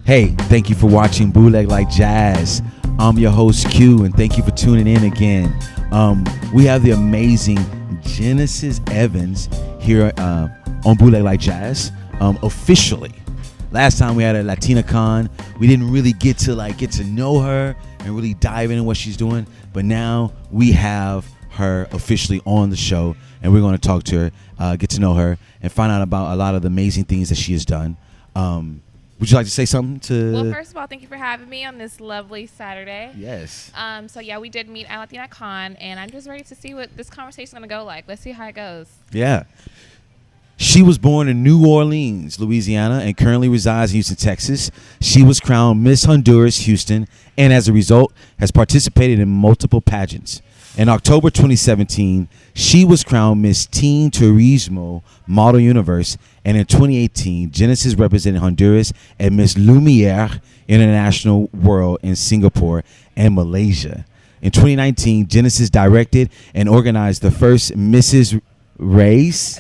Hey, thank you for watching Bootleg Like Jazz. I'm your host Q, and thank you for tuning in again. We have the amazing Genesis Evans here on Bootleg Like Jazz officially. Last time we had a Latina Con, we didn't really get to know her and really dive into what she's doing, but now we have her officially on the show, and we're going to talk to her, get to know her, and find out about a lot of the amazing things that she has done. Would you like to say something to... Well, first of all, thank you for having me on this lovely Saturday. Yes. So, yeah, we did meet at Latina Con, and I'm just ready to see what this conversation is going to go like. Let's see how it goes. Yeah. She was born in New Orleans, Louisiana, and currently resides in Houston, Texas. She was crowned Miss Honduras Houston, and as a result, has participated in multiple pageants. In October 2017, she was crowned Miss Teen Turismo Model Universe, and in 2018, Genesis represented Honduras at Miss Lumiere International World in Singapore and Malaysia. In 2019, Genesis directed and organized the first Mrs. Raices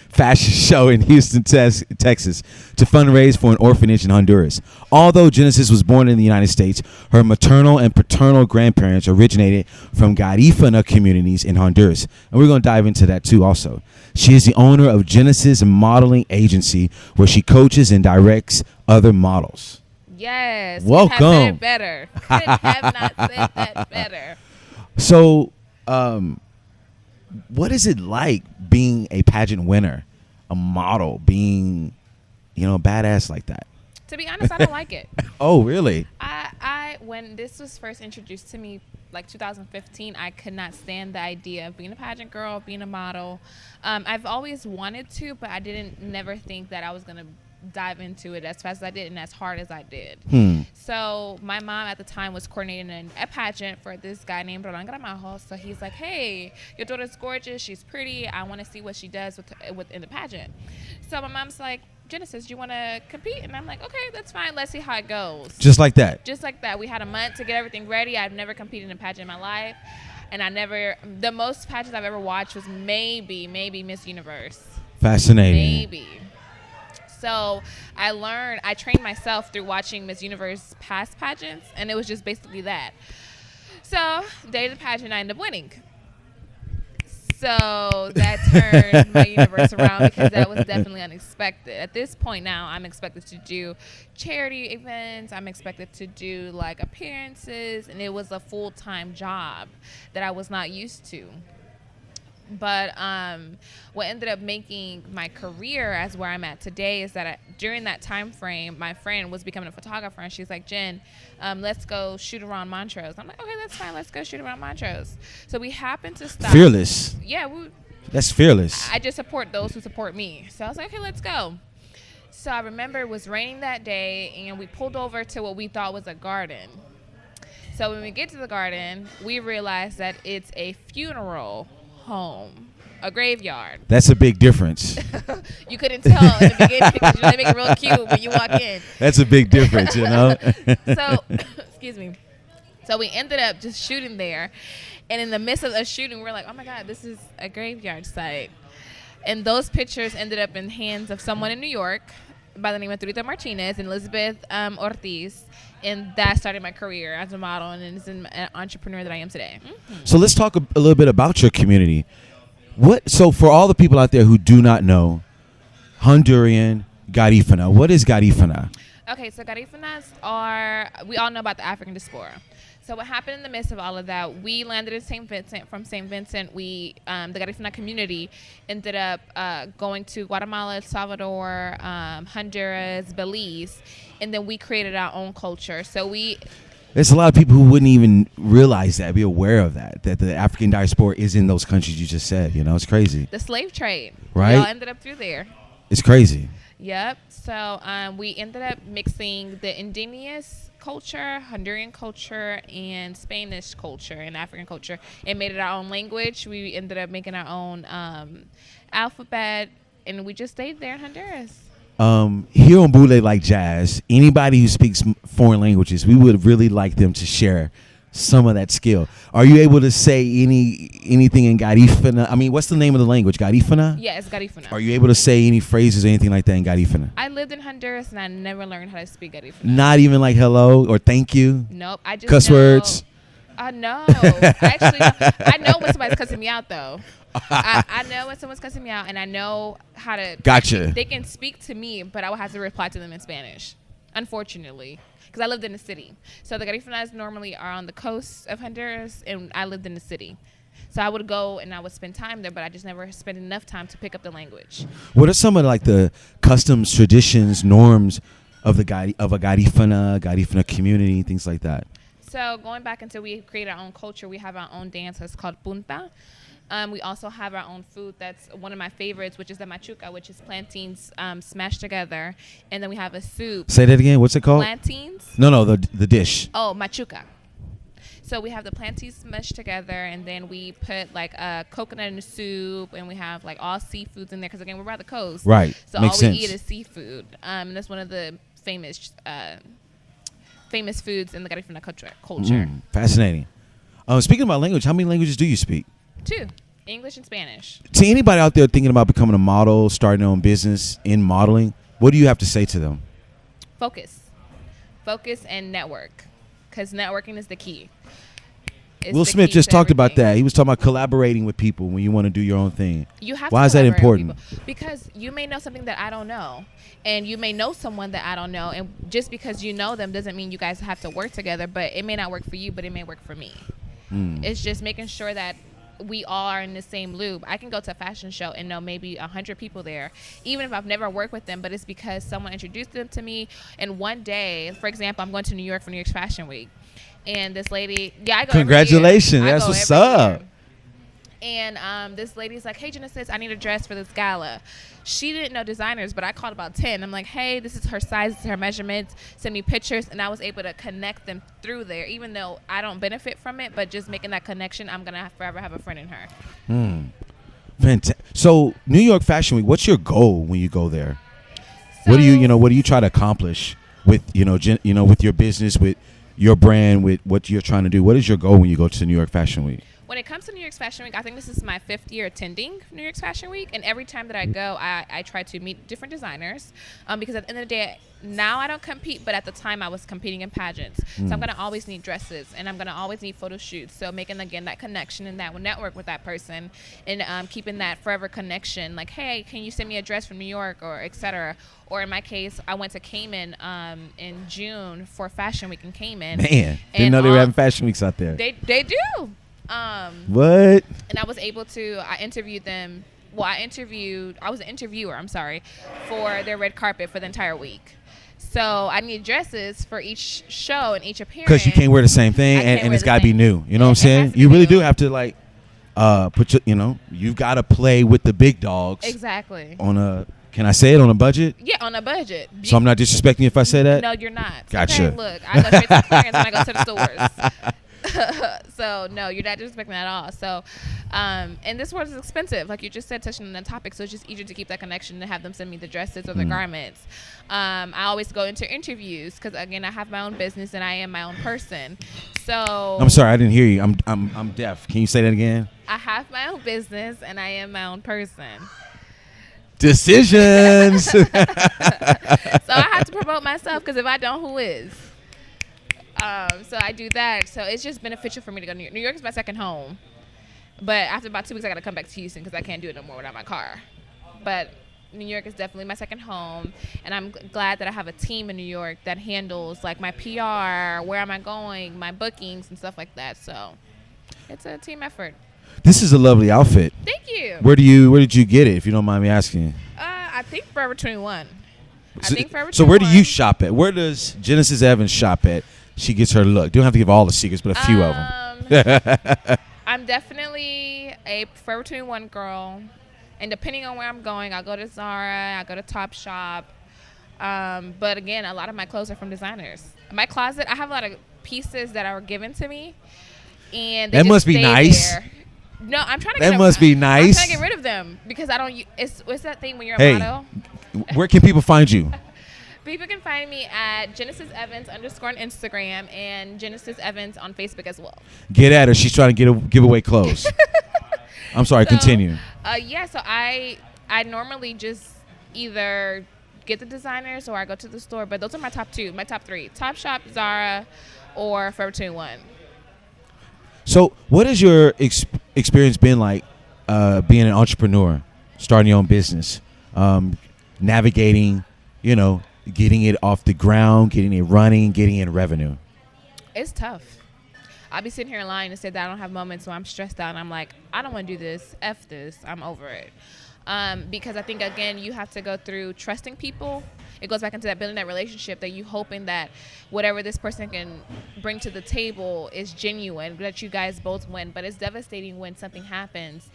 Fashion Show in Houston, Texas, to fundraise for an orphanage in Honduras. Although Genesis was born in the United States, her maternal and paternal grandparents originated from Garifuna communities in Honduras. And we're going to dive into that too also. She is the owner of Genesis Modeling Agency, where she coaches and directs other models. Yes. Welcome. Could have said it better. Could have not said that better. So, what is it like being a pageant winner, a model, being, a badass like that? To be honest, I don't like it. Oh, really? I when this was first introduced to me, like 2015, I could not stand the idea of being a pageant girl, being a model. I've always wanted to, but I never think that I was going to dive into it as fast as I did and as hard as I did. So my mom at the time was coordinating a pageant for this guy named Roland Gramajo. So he's like, hey, your daughter's gorgeous, she's pretty, I want to see what she does in the pageant. So my mom's like, Genesis, do you want to compete? And I'm like, okay, that's fine, let's see how it goes. Just like that? Just like that. We had a month to get everything ready. I've never competed in a pageant in my life, and the most pageants I've ever watched was maybe Miss Universe. Fascinating. Maybe. So I trained myself through watching Miss Universe past pageants, and it was just basically that. So, day of the pageant, I ended up winning. So that turned my universe around, because that was definitely unexpected. At this point now, I'm expected to do charity events. I'm expected to do like appearances, and it was a full-time job that I was not used to. But what ended up making my career as where I'm at today is that during that time frame, my friend was becoming a photographer, and she's like, Jen, let's go shoot around Montrose. I'm like, okay, that's fine. Let's go shoot around Montrose. So we happened to stop. Fearless. Yeah. That's fearless. I just support those who support me. So I was like, okay, let's go. So I remember it was raining that day, and we pulled over to what we thought was a garden. So when we get to the garden, we realized that it's a funeral home, a graveyard. That's a big difference. You couldn't tell in the beginning because they make it real cute when you walk in. That's a big difference, So, excuse me. So we ended up just shooting there, and in the midst of us shooting, we're like, oh my God, this is a graveyard site. And those pictures ended up in hands of someone in New York by the name of Turita Martinez and Elizabeth Ortiz. And that started my career as a model, and as an entrepreneur that I am today. So let's talk a little bit about your community. So for all the people out there who do not know, Honduran Garifuna, what is Garifuna? Okay, so Garifunas we all know about the African diaspora. So what happened in the midst of all of that, we landed in St. Vincent. From St. Vincent, the Garifuna community ended up going to Guatemala, El Salvador, Honduras, Belize, and then we created our own culture. So there's a lot of people who wouldn't even realize that, be aware of that the African diaspora is in those countries you just said. It's crazy. The slave trade. Right? We all ended up through there. It's crazy. Yep. So we ended up mixing the indigenous culture, Honduran culture, and Spanish culture and African culture, and made it our own language. We ended up making our own alphabet, and we just stayed there in Honduras. Here on Bootleg Like Jazz, anybody who speaks foreign languages, we would really like them to share some of that skill. Are you able to say anything in Garifuna? I mean, what's the name of the language? Garifuna? Yeah, it's Garifuna. Are you able to say any phrases or anything like that in Garifuna? I lived in Honduras and I never learned how to speak Garifuna. Not even like hello or thank you? Nope. I just cuss know, words? No. Actually, I know when somebody's cussing me out, though. I know when someone's cussing me out, and I know how to. Gotcha. They can speak to me, but I will have to reply to them in Spanish, unfortunately, because I lived in the city. So the Garifunas normally are on the coast of Honduras, and I lived in the city. So I would go and I would spend time there, but I just never spent enough time to pick up the language. What are some of like the customs, traditions, norms of a Garifuna community, things like that? So going back until we create our own culture, we have our own dance that's called punta. We also have our own food that's one of my favorites, which is the machuca, which is plantains smashed together. And then we have a soup. Say that again. What's it called? Plantains. No, the dish. Oh, machuca. So we have the plantains smashed together, and then we put like a coconut in the soup, and we have like all seafoods in there because, again, we're by the coast. Right. So Makes all sense. we eat is seafood. And that's one of the famous foods in the Garifuna culture. Fascinating. Speaking about language, how many languages do you speak? 2, English and Spanish. To anybody out there thinking about becoming a model, starting their own business in modeling, what do you have to say to them? Focus and network, because networking is the key. Will Smith just talked about that. He was talking about collaborating with people when you want to do your own thing. You have Why to is that important? with people, because you may know something that I don't know, and you may know someone that I don't know, and just because you know them doesn't mean you guys have to work together. But it may not work for you, but it may work for me. It's just making sure that we all are in the same loop. I can go to a fashion show and know maybe 100 people there, even if I've never worked with them, but it's because someone introduced them to me. And one day, for example, I'm going to New York for New York Fashion Week. And this lady, I go Congratulations. every year. That's what's up. And this lady's like, hey, Genesis, I need a dress for this gala. She didn't know designers, but I called about 10. I'm like, hey, this is her size, this is her measurements. Send me pictures. And I was able to connect them through there, even though I don't benefit from it. But just making that connection, I'm going to forever have a friend in her. Fantastic. So New York Fashion Week, what's your goal when you go there? So, what do you try to accomplish with, with your business, with your brand, with what you're trying to do? What is your goal when you go to New York Fashion Week? When it comes to New York's Fashion Week, I think this is my 5th year attending New York's Fashion Week. And every time that I go, I try to meet different designers because at the end of the day, now I don't compete, but at the time I was competing in pageants. So I'm going to always need dresses, and I'm going to always need photo shoots. So making, again, that connection and that network with that person, and keeping that forever connection. Like, hey, can you send me a dress from New York, or et cetera. Or in my case, I went to Cayman in June for Fashion Week in Cayman. Man, didn't know they were having fashion weeks out there. They do. What? And I was able to, I interviewed them. Well, I was an interviewer, for their red carpet for the entire week. So I need dresses for each show and each appearance. Because you can't wear the same thing, and it's got to be new. You know what I'm saying? You really do have to you've got to play with the big dogs. Exactly. Can I say it, on a budget? Yeah, on a budget. So I'm not disrespecting you if I say that? No, you're not. Gotcha. Okay, look, I go straight to clearance when I go to the stores. So no, you're not disrespecting at all. So, and this world is expensive, like you just said, touching on the topic. So it's just easier to keep that connection and have them send me the dresses or the garments. I always go into interviews because, again, I have my own business and I am my own person. So I'm sorry, I didn't hear you. I'm deaf. Can you say that again? I have my own business and I am my own person. Decisions. So I have to promote myself because if I don't, who is? So I do that. So it's just beneficial for me to go to New York. New York is my second home. But after about 2 weeks, I got to come back to Houston because I can't do it no more without my car. But New York is definitely my second home. And I'm glad that I have a team in New York that handles like my PR, where am I going, my bookings and stuff like that. So it's a team effort. This is a lovely outfit. Thank you. Where did you get it, if you don't mind me asking? I think Forever 21. So where do you shop at? Where does Genesis Evans shop at? She gets her look. Don't have to give all the secrets, but a few of them. I'm definitely a Forever 21 girl. And depending on where I'm going, I'll go to Zara, I'll go to Topshop. But again, a lot of my clothes are from designers. My closet, I have a lot of pieces that are given to me. And they that just must be nice. There. No, I'm trying to That must be nice. I'm trying to get rid of them because I don't. It's that thing when you're a model. Where can people find you? People can find me at Genesis Evans _ on Instagram and Genesis Evans on Facebook as well. Get at her. She's trying to give away clothes. I'm sorry. Continue. So I normally just either get the designers or I go to the store, but those are my top three: Topshop, Zara, or Forever 21. So, what has your experience been like being an entrepreneur, starting your own business, navigating, getting it off the ground, getting it running, getting in revenue? It's tough. I'll be sitting here lying and say that I don't have moments where I'm stressed out and I'm like, I don't want to do this. F this. I'm over it. Because I think, again, you have to go through trusting people. It goes back into that building that relationship, that you hoping that whatever this person can bring to the table is genuine, that you guys both win. But it's devastating when something happens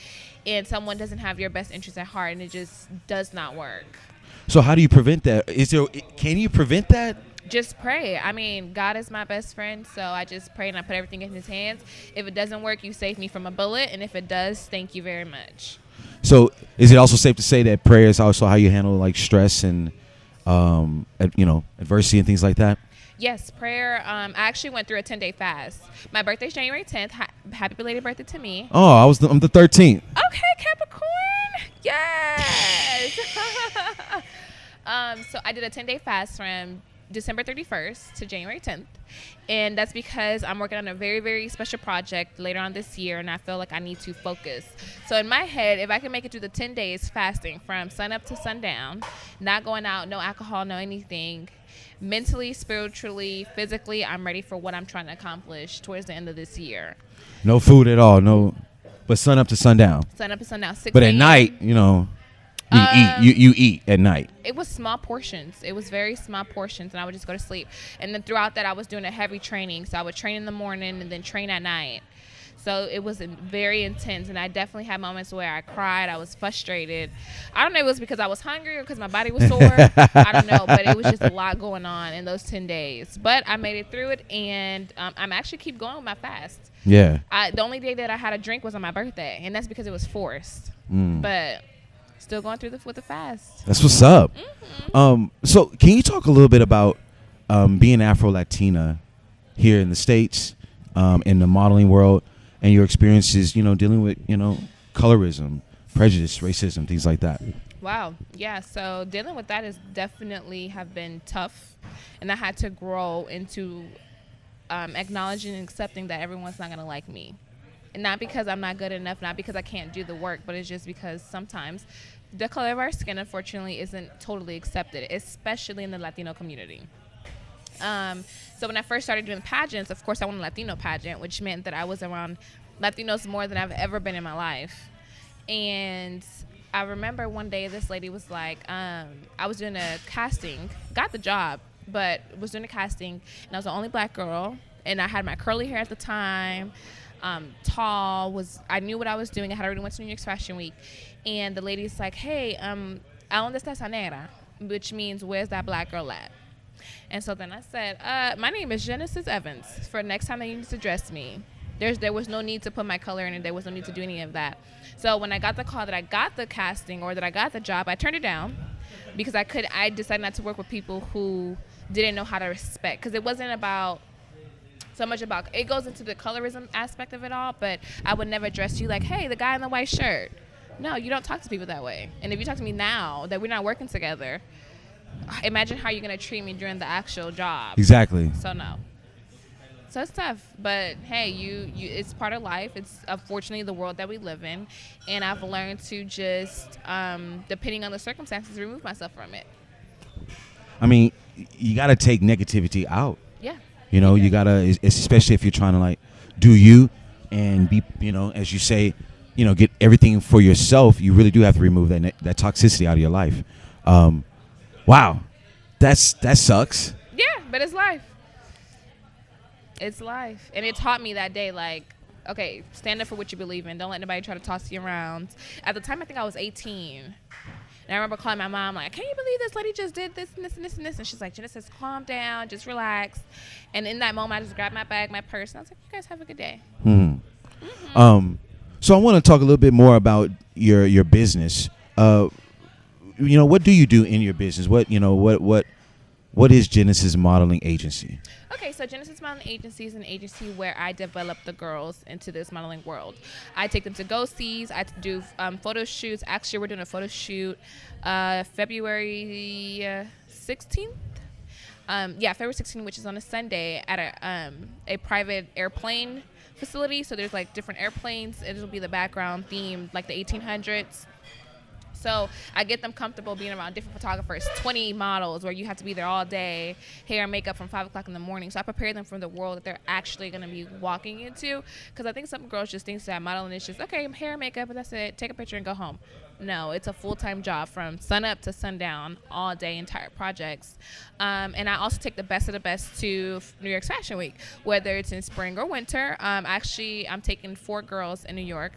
and someone doesn't have your best interest at heart and it just does not work. So how do you prevent that? Can you prevent that? Just pray. I mean, God is my best friend, so I just pray and I put everything in his hands. If it doesn't work, you save me from a bullet, and if it does, thank you very much. So is it also safe to say that prayer is also how you handle like stress and adversity and things like that? Yes, prayer. I actually went through a 10-day fast. My birthday's January 10th. Happy belated birthday to me. Oh, I'm the 13th. Okay, Capricorn. Yes. So I did a 10-day fast from December 31st to January 10th. And that's because I'm working on a very, very special project later on this year, and I feel like I need to focus. So in my head, if I can make it through the 10 days fasting from sun up to sundown, not going out, no alcohol, no anything, mentally, spiritually, physically, I'm ready for what I'm trying to accomplish towards the end of this year. No food at all, no, but sun up to sundown. Sun up to sundown, 6 But at night, you eat at night. It was small portions. It was very small portions, and I would just go to sleep. And then throughout that, I was doing a heavy training. So I would train in the morning and then train at night. So it was very intense, and I definitely had moments where I cried. I was frustrated. I don't know if it was because I was hungry or because my body was sore. I don't know, but it was just a lot going on in those 10 days. But I made it through it, and I'm actually keep going with my fast. Yeah. The only day that I had a drink was on my birthday, and that's because it was forced. But still going through with the fast. That's what's up. Mm-hmm. So can you talk a little bit about being Afro-Latina here in the States, in the modeling world, and your experiences, dealing with, colorism, prejudice, racism, things like that? Wow. Yeah. So dealing with that is definitely have been tough. And I had to grow into acknowledging and accepting that everyone's not going to like me. And not because I'm not good enough, not because I can't do the work, but it's just because sometimes the color of our skin, unfortunately, isn't totally accepted, especially in the Latino community. So when I first started doing pageants, of course, I won a Latino pageant, which meant that I was around Latinos more than I've ever been in my life. And I remember one day this lady was like, I was doing a casting, got the job, but was doing a casting, and I was the only black girl, and I had my curly hair at the time. Tall, I knew what I was doing. I had already went to New York's Fashion Week, and the lady's like, hey, ¿a dónde está esa negra? Which means, where's that black girl at? And so then I said, my name is Genesis Evans. For next time that you need to address me, there was no need to put my color in it. There was no need to do any of that. So when I got the call that I got the casting or that I got the job, I turned it down because I decided not to work with people who didn't know how to respect, because it wasn't about so much about, it goes into the colorism aspect of it all, but I would never address you like, hey, the guy in the white shirt. No, you don't talk to people that way. And if you talk to me now that we're not working together, imagine how you're going to treat me during the actual job. Exactly. So no. So it's tough, but hey, it's part of life. It's unfortunately the world that we live in, and I've learned to just, depending on the circumstances, remove myself from it. I mean, you got to take negativity out. Yeah. You got to, especially if you're trying to like do you and be, as you say, get everything for yourself. You really do have to remove that toxicity out of your life. Wow. That sucks. Yeah, but it's life. It's life. And it taught me that day, like, okay, stand up for what you believe in. Don't let anybody try to toss you around. At the time, I think I was 18. And I remember calling my mom, like, can you believe this lady just did this and this and this and this? And she's like, Genesis, calm down, just relax. And in that moment, I just grabbed my bag, my purse, and I was like, you guys have a good day. Mm-hmm. Mm-hmm. So I want to talk a little bit more about your business. What do you do in your business? What What is Genesis Modeling Agency? Okay, so Genesis Modeling Agency is an agency where I develop the girls into this modeling world. I take them to go-sees. I do photo shoots. Actually, we're doing a photo shoot February 16th. February 16th, which is on a Sunday at a private airplane facility. So there's like different airplanes. It'll be the background theme, like the 1800s. So I get them comfortable being around different photographers, 20 models where you have to be there all day, hair and makeup from 5 o'clock in the morning. So I prepare them for the world that they're actually going to be walking into. Because I think some girls just think that modeling is just, okay, hair and makeup, and that's it. Take a picture and go home. No, it's a full-time job from sun up to sundown, all day, entire projects. And I also take the best of the best to New York's Fashion Week, whether it's in spring or winter. I'm taking 4 girls in New York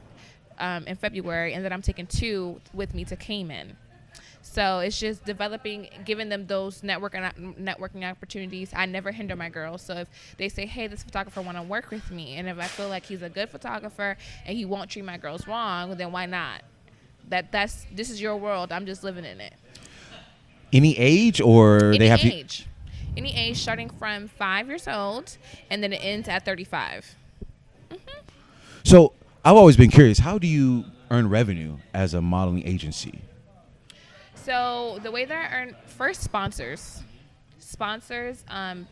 in February, and then I'm taking 2 with me to Cayman. So it's just developing, giving them those networking opportunities. I never hinder my girls. So if they say, hey, this photographer want to work with me, and if I feel like he's a good photographer and he won't treat my girls wrong, then why not? This is your world. I'm just living in it. Any age, or they have age? Any age, starting from 5 years old, and then it ends at 35. So I've always been curious. How do you earn revenue as a modeling agency? So the way that I earn, first, sponsors,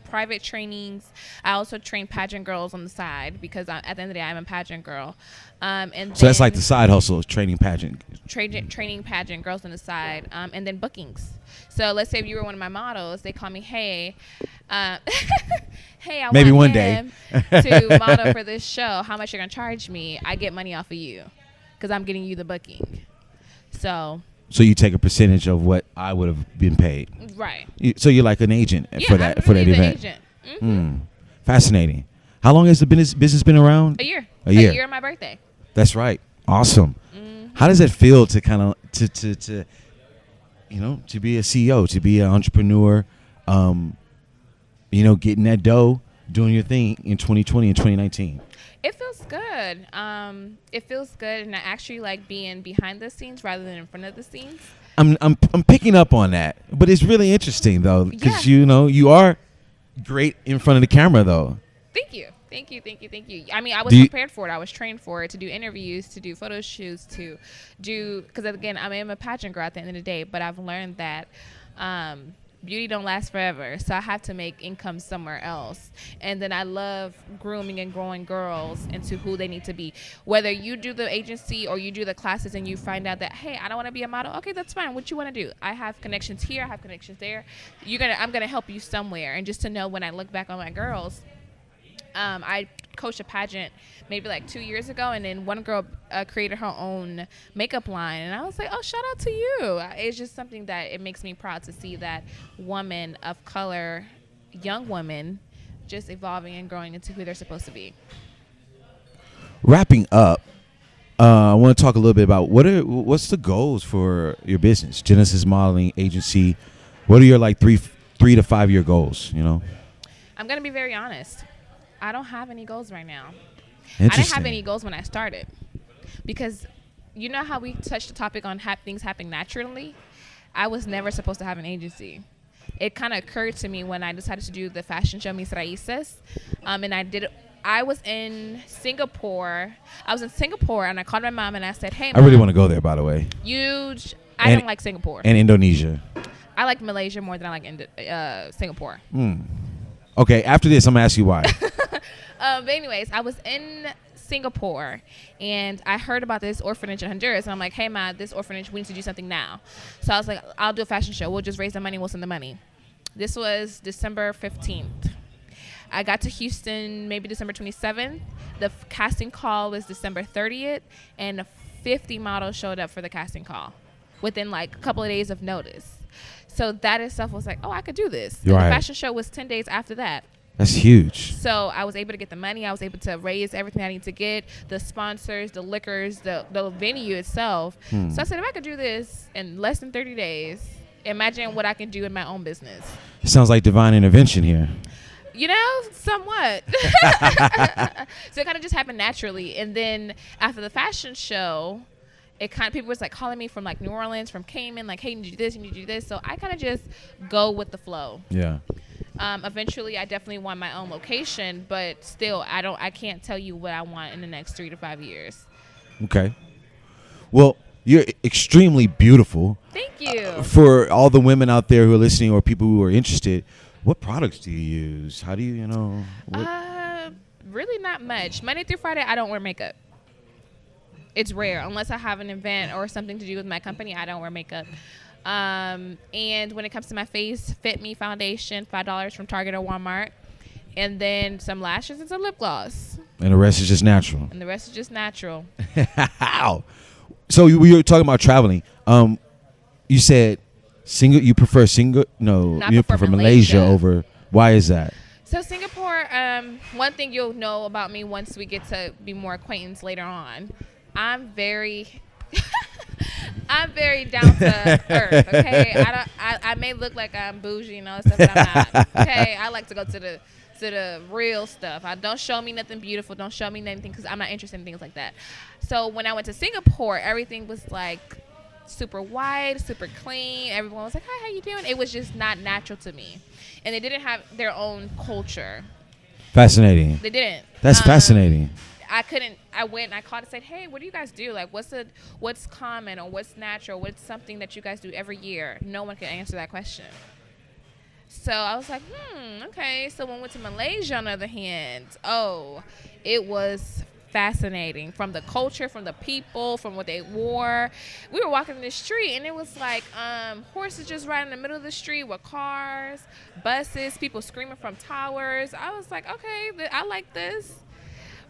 private trainings. I also train pageant girls on the side because at the end of the day, I'm a pageant girl. And so that's like the side hustle, is training pageant. Training pageant girls on the side, and then bookings. So let's say if you were one of my models, they call me, hey, hey, I maybe want one day to model for this show. How much you're gonna charge me? I get money off of you because I'm getting you the booking. So you take a percentage of what I would have been paid, right? So you're like an agent for that event. Agent. Mm-hmm. Fascinating. How long has the business been around? A year. A year. A year of my birthday. That's right. Awesome. Mm-hmm. How does it feel to kind of to be a CEO, to be an entrepreneur, getting that dough, doing your thing in 2020 and 2019? It feels good. It feels good, and I actually like being behind the scenes rather than in front of the scenes. I'm picking up on that, but it's really interesting though, because you are great in front of the camera though. Thank you. I mean, I was prepared for it. I was trained for it, to do interviews, to do photo shoots, to do, because again, I am a pageant girl at the end of the day, but I've learned that beauty don't last forever, so I have to make income somewhere else. And then I love grooming and growing girls into who they need to be. Whether you do the agency or you do the classes and you find out that, hey, I don't want to be a model, okay, that's fine. What you want to do? I have connections here, I have connections there. I'm gonna help you somewhere. And just to know, when I look back on my girls, I coached a pageant maybe like 2 years ago, and then one girl created her own makeup line, and I was like, oh, shout out to you. It's just something that it makes me proud to see that women of color, young women, just evolving and growing into who they're supposed to be. Wrapping up, I want to talk a little bit about what's the goals for your business, Genesis Modeling Agency. What are your like 3 to 5 year goals? I'm gonna be very honest. I don't have any goals right now. I didn't have any goals when I started, because you know how we touched the topic on things happening naturally? I was never supposed to have an agency. It kind of occurred to me when I decided to do the fashion show Miss Raices, and I was in Singapore. And I called my mom and I said, hey, Mom, I really want to go there, by the way. I don't like Singapore. And Indonesia. I like Malaysia more than I like Singapore. Okay, after this, I'm going to ask you why. But anyways, I was in Singapore, and I heard about this orphanage in Honduras, and I'm like, hey, Ma, this orphanage, we need to do something now. So I was like, I'll do a fashion show. We'll just raise the money. We'll send the money. This was December 15th. I got to Houston maybe December 27th. The casting call was December 30th, and 50 models showed up for the casting call within like a couple of days of notice. So that itself was like, oh, I could do this. And the fashion show was 10 days after that. That's huge. So I was able to get the money. I was able to raise everything I need to get, the sponsors, the liquors, the venue itself. So I said, if I could do this in less than 30 days, imagine what I can do in my own business. It sounds like divine intervention here. Somewhat. So it kind of just happened naturally. And then after the fashion show, it kind of, people was like calling me from like New Orleans, from Cayman, like, hey, you need to do this, you need to do this. So I kind of just go with the flow. Yeah. Eventually, I definitely want my own location, but still, I can't tell you what I want in the next 3 to 5 years. Okay. Well, you're extremely beautiful. Thank you. For all the women out there who are listening or people who are interested, what products do you use? How do you, Really not much. Monday through Friday, I don't wear makeup. It's rare. Unless I have an event or something to do with my company, I don't wear makeup. And when it comes to my face, Fit Me foundation, $5 from Target or Walmart. And then some lashes and some lip gloss. And the rest is just natural. How? So we were talking about traveling. You said you prefer you prefer Malaysia over. Why is that? So Singapore, one thing you'll know about me once we get to be more acquaintance later on, I'm very down to earth. Okay, I may look like I'm bougie and all that stuff, but I'm not. Okay, I like to go to the real stuff. Don't show me nothing beautiful. Don't show me anything, because I'm not interested in things like that. So when I went to Singapore, everything was like super white, super clean. Everyone was like, hi, how you doing? It was just not natural to me. And they didn't have their own culture. Fascinating. They didn't. That's fascinating. I went and I called and said, hey, what do you guys do? Like, what's common or what's natural? What's something that you guys do every year? No one could answer that question. So I was like, okay. So when we went to Malaysia, on the other hand, it was fascinating. From the culture, from the people, from what they wore. We were walking in the street, and it was like horses just riding in the middle of the street with cars, buses, people screaming from towers. I was like, okay, I like this.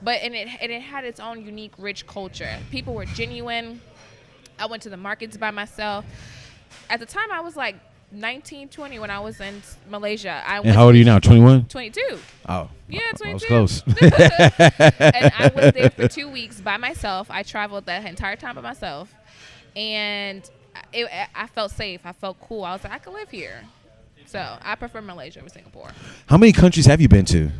But it had its own unique, rich culture. People were genuine. I went to the markets by myself. At the time, I was like 19, 20 when I was in Malaysia. And how old are you now, 21? 22. Oh. Yeah, 22. I was close. And I was there for 2 weeks by myself. I traveled that entire time by myself. And I felt safe. I felt cool. I was like, I could live here. So I prefer Malaysia over Singapore. How many countries have you been to?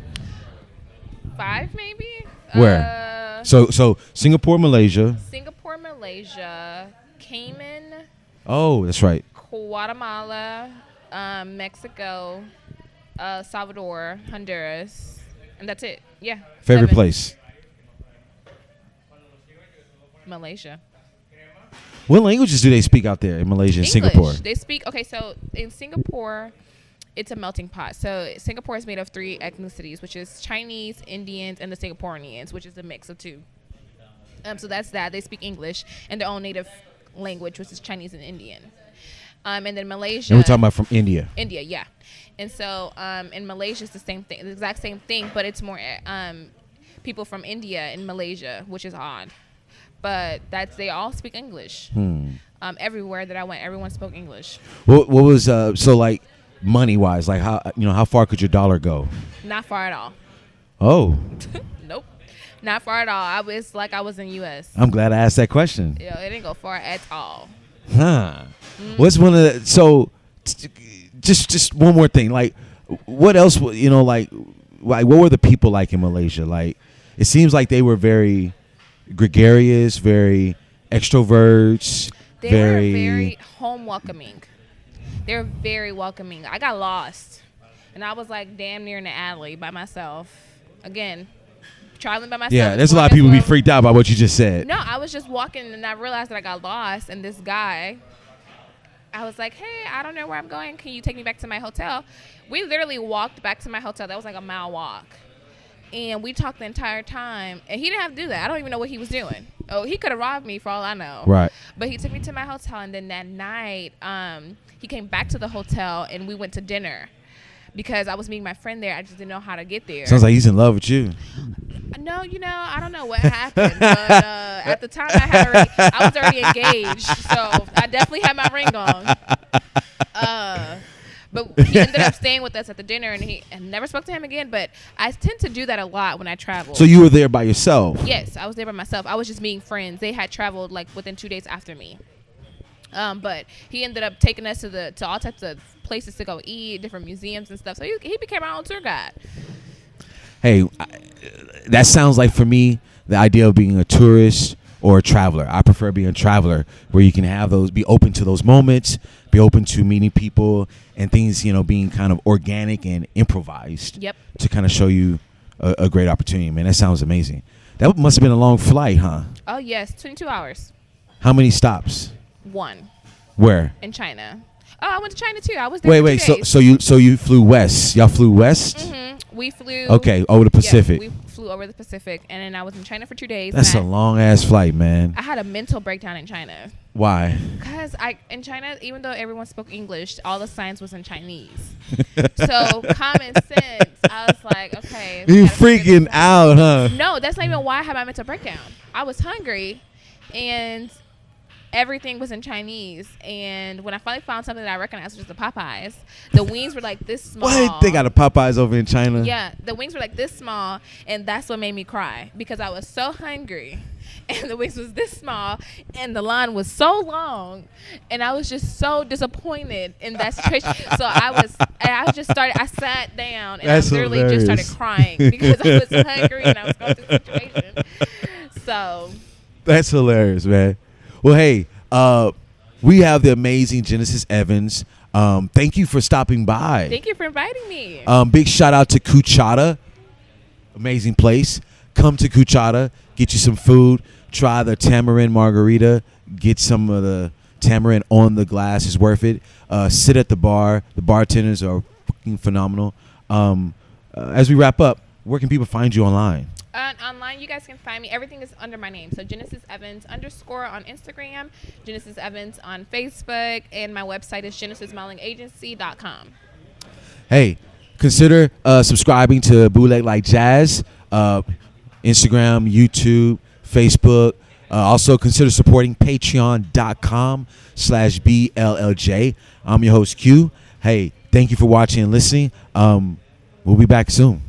5, maybe. Where? So Singapore, Malaysia, Cayman. Oh, that's right. Guatemala, Mexico, Salvador, Honduras, and that's it. Yeah. Favorite place? Malaysia. What languages do they speak out there in Malaysia and English. Singapore? They speak, so in Singapore, it's a melting pot. So Singapore is made of 3 ethnicities, which is Chinese, Indians, and the Singaporeans, which is a mix of 2. So that's that. They speak English and their own native language, which is Chinese and Indian. And then Malaysia. And we're talking about from India. India, yeah. And so in Malaysia, it's the same thing, the exact same thing, but it's more people from India in Malaysia, which is odd. But they all speak English. Everywhere that I went, everyone spoke English. What was so like money wise? Like how far could your dollar go? Not far at all. Oh. Nope. Not far at all. I was in U.S. I'm glad I asked that question. Yeah, it didn't go far at all. Huh. What's one of the, so just one more thing, like what else, like what were the people like in Malaysia? Like it seems like they were very gregarious, very extroverts. They were very home welcoming. They're very welcoming. I got lost and I was like damn near in the alley by myself. Again, traveling by myself. Yeah, there's a lot of people be freaked out by what you just said. No, I was just walking and I realized that I got lost, and this guy, I was like, hey, I don't know where I'm going. Can you take me back to my hotel? We literally walked back to my hotel. That was like a mile walk. And we talked the entire time. And he didn't have to do that. I don't even know what he was doing. Oh, he could have robbed me for all I know. Right. But he took me to my hotel, and then that night, he came back to the hotel, and we went to dinner. Because I was meeting my friend there. I just didn't know how to get there. Sounds like he's in love with you. No, I don't know what happened. But at the time, I was already engaged. So I definitely had my ring on. But he ended up staying with us at the dinner, and I never spoke to him again. But I tend to do that a lot when I travel. So you were there by yourself? Yes, I was there by myself. I was just meeting friends. They had traveled like within 2 days after me. But he ended up taking us to all types of places to go eat, different museums and stuff. So he became our own tour guide. Hey, that sounds like for me the idea of being a tourist or a traveler. I prefer being a traveler where you can have those, be open to those moments, be open to meeting people and things, being kind of organic and improvised. Yep. To kind of show you a great opportunity, man. That sounds amazing. That must have been a long flight, huh? Oh, yes. 22 hours. How many stops? 1. Where? In China. Oh, I went to China too. I was there. Wait. For 2 days. So you flew west? Y'all flew west? Mm-hmm. We flew. Okay, over the Pacific. Yeah, we flew over the Pacific, and then I was in China for 2 days. That's a long ass flight, man. I had a mental breakdown in China. Why? Because in China, even though everyone spoke English, all the signs was in Chinese. So common sense, I was like, okay. You freaking out, huh? No, that's not even why I had my mental breakdown. I was hungry, and everything was in Chinese. And when I finally found something that I recognized, which was the Popeyes, the wings were like this small. What? They got a Popeyes over in China? Yeah, the wings were like this small, and that's what made me cry because I was so hungry. And the wings was this small, and the line was so long, and I was just so disappointed in that situation. So I sat down, and That's I literally hilarious. just started crying because I was hungry and I was going through the situation. So that's hilarious, man. Well, hey, we have the amazing Genesis Evans. Thank you for stopping by. Thank you for inviting me. Big shout out to Kuchada, amazing place. Come to Kuchada, get you some food, try the tamarind margarita, get some of the tamarind on the glass. It's worth it. Sit at the bar. The bartenders are fucking phenomenal. As we wrap up, where can people find you online? Online, you guys can find me. Everything is under my name. So Genesis Evans _ on Instagram, Genesis Evans on Facebook, and my website is genesismodelingagency.com. Hey, consider subscribing to Bootleg Like Jazz. Instagram, YouTube, Facebook. Also consider supporting patreon.com/BLLJ. I'm your host, Q. Hey, thank you for watching and listening. We'll be back soon.